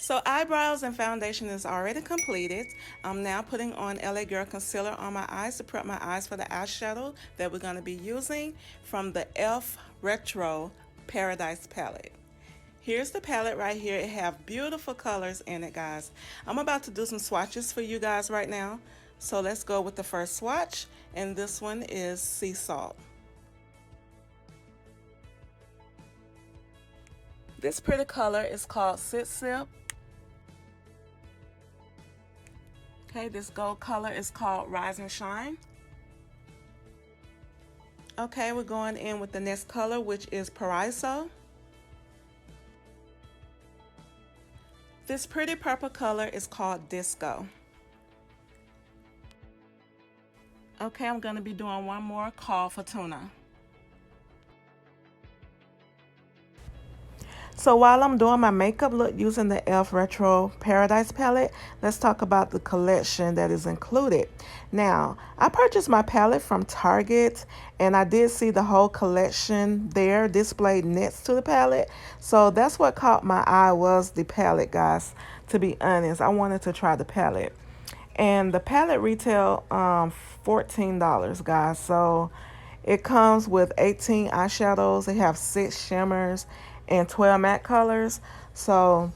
So eyebrows and foundation is already completed. I'm now putting on LA Girl Concealer on my eyes to prep my eyes for the eyeshadow that we're going to be using from the e.l.f. Retro Paradise Palette. Here's the palette right here. It have beautiful colors in it, guys. I'm about to do some swatches for you guys right now. So let's go with the first swatch, and this one is Sea Salt. This pretty color is called Sit Sip. Okay, this gold color is called Rise and Shine. Okay, we're going in with the next color, which is Paraiso. This pretty purple color is called Disco. Okay, I'm going to be doing one more called Fortuna. So while I'm doing my makeup look using the e.l.f. Retro Paradise palette, let's talk about the collection that is included. Now, I purchased my palette from Target, and I did see the whole collection there displayed next to the palette. So that's what caught my eye, was the palette, guys. To be honest, I wanted to try the palette. And the palette retail $14, guys. So it comes with 18 eyeshadows. They have 6 shimmers and 12 matte colors. So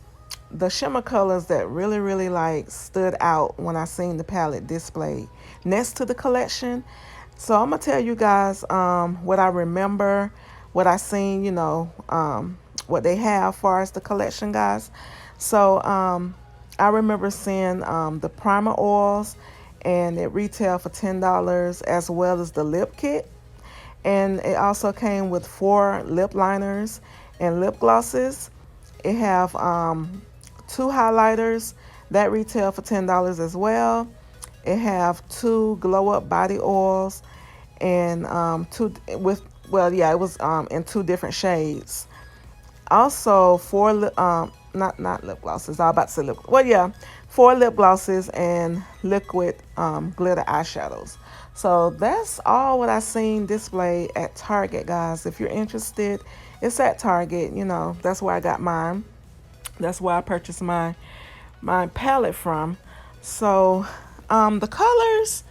the shimmer colors that really like stood out when I seen the palette displayed next to the collection. So I'm gonna tell you guys what I remember, what I seen, what they have as far as the collection, guys. So I remember seeing the primer oils, and it retailed for $10, as well as the lip kit. And it also came with 4 lip liners and lip glosses. It have 2 highlighters that retail for $10 as well. It have 2 glow up body oils, and it was in 2 different shades. Also 4 not lip glosses. I was about to say lip. Well, yeah, 4 lip glosses and liquid glitter eyeshadows. So that's all what I seen displayed at Target, guys. If you're interested, it's at Target. That's where I got mine. That's where I purchased my palette from. So the colors,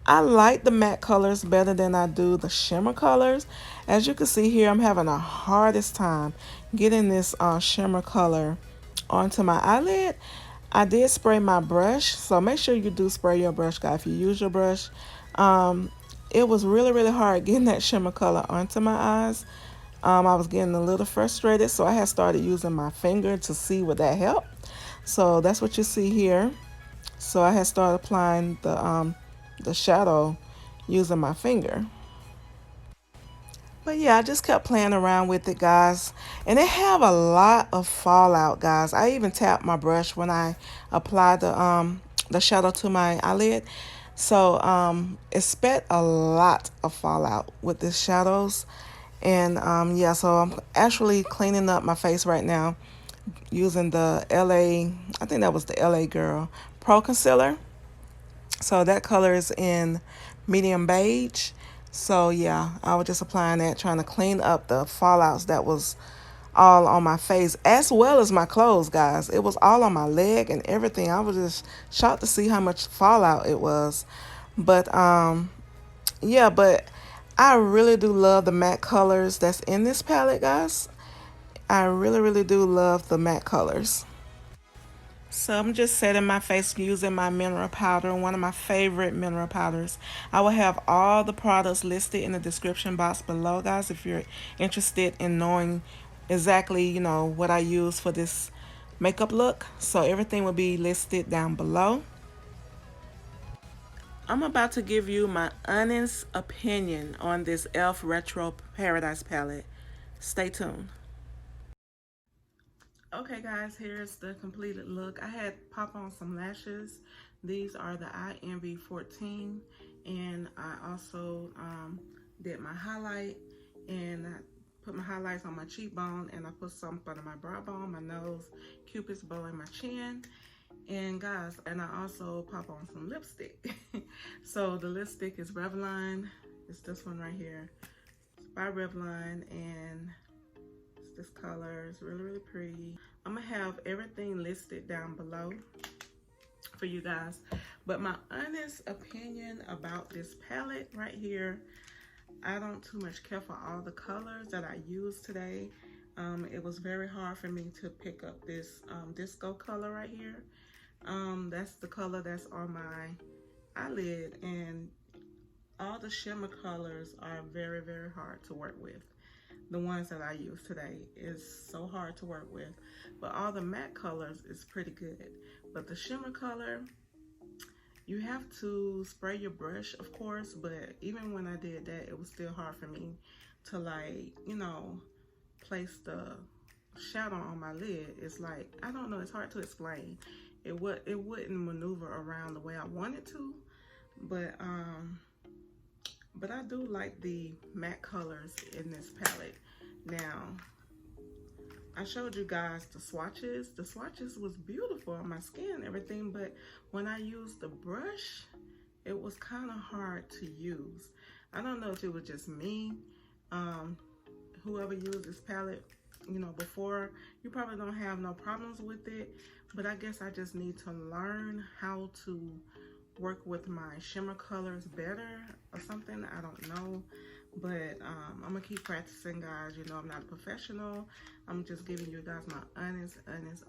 I like the matte colors better than I do the shimmer colors. As you can see here, I'm having the hardest time getting this shimmer color onto my eyelid. I did spray my brush, so make sure you do spray your brush, guys, if you use your brush. It was really hard getting that shimmer color onto my eyes. I was getting a little frustrated, so I had started using my finger to see would that help. So that's what you see here. So I had started applying the shadow using my finger. But yeah, I just kept playing around with it, guys. And it have a lot of fallout, guys. I even tapped my brush when I applied the shadow to my eyelid. So it spent a lot of fallout with the shadows. And yeah, so I'm actually cleaning up my face right now using the I think that was the LA Girl Pro Concealer. So that color is in medium beige. So yeah, I was just applying that, trying to clean up the fallouts that was all on my face, as well as my clothes, guys. It was all on my leg and everything. I was just shocked to see how much fallout it was. But yeah, but I really do love the matte colors that's in this palette, guys. I really do love the matte colors. So I'm just setting my face using my mineral powder, one of my favorite mineral powders. I will have all the products listed in the description box below, guys, if you're interested in knowing exactly, what I use for this makeup look. So everything will be listed down below. I'm about to give you my honest opinion on this e.l.f. Retro Paradise palette. Stay tuned. Okay, guys, here's the completed look. I had pop on some lashes. These are the IEnvy 14, and I also did my highlight, and I put my highlights on my cheekbone, and I put some under my brow bone, my nose, cupid's bow, and my chin. And guys, and I also pop on some lipstick. So the lipstick is Revlon. It's this one right here. It's by Revlon, and this color. It's really, really pretty. I'm gonna have everything listed down below for you guys. But my honest opinion about this palette right here, I don't too much care for all the colors that I used today. It was very hard for me to pick up this disco color right here. That's the color that's on my eyelid, and all the shimmer colors are very, very hard to work with. The ones that I use today is so hard to work with, but all the matte colors is pretty good. But the shimmer color, you have to spray your brush, of course, but even when I did that, it was still hard for me to, like, you know, place the shadow on my lid. It's like, I don't know, it's hard to explain. It wouldn't maneuver around the way I wanted to, but I do like the matte colors in this palette. Now, I showed you guys the swatches. The swatches was beautiful on my skin and everything, but when I used the brush, it was kind of hard to use. I don't know if it was just me. Whoever used this palette, you know, before, you probably don't have no problems with it, but I guess I just need to learn how to work with my shimmer colors better or something. I don't know, but I'm gonna keep practicing, guys. You know, I'm not a professional. I'm just giving you guys my honest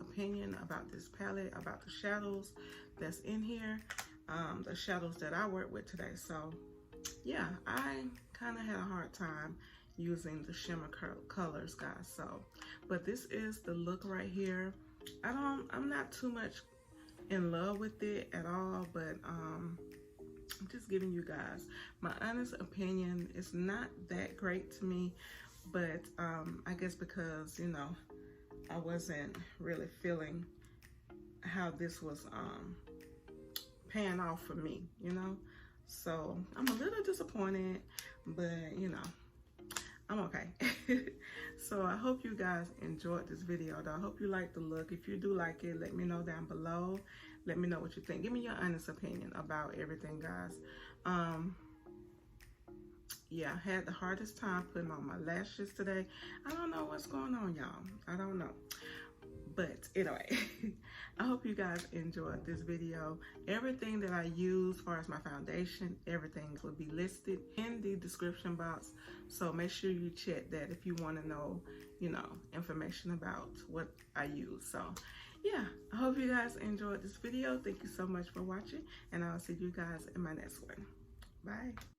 opinion about this palette, about the shadows that's in here, the shadows that I work with today. So yeah, I kind of had a hard time using the shimmer colors, guys. So, but this is the look right here. I'm not too much in love with it at all, but I'm just giving you guys my honest opinion. It's not that great to me, but I guess because, you know, I wasn't really feeling how this was paying off for me, you know. So I'm a little disappointed, but you know, I'm okay. So I hope you guys enjoyed this video, though. I hope you like the look. If you do like it, let me know down below. Let me know what you think. Give me your honest opinion about everything, guys. Yeah, I had the hardest time putting on my lashes today. I don't know what's going on, y'all. I don't know. But anyway, I hope you guys enjoyed this video. Everything that I use as far as my foundation, everything will be listed in the description box. So make sure you check that if you want to know, you know, information about what I use. So yeah, I hope you guys enjoyed this video. Thank you so much for watching, and I'll see you guys in my next one. Bye.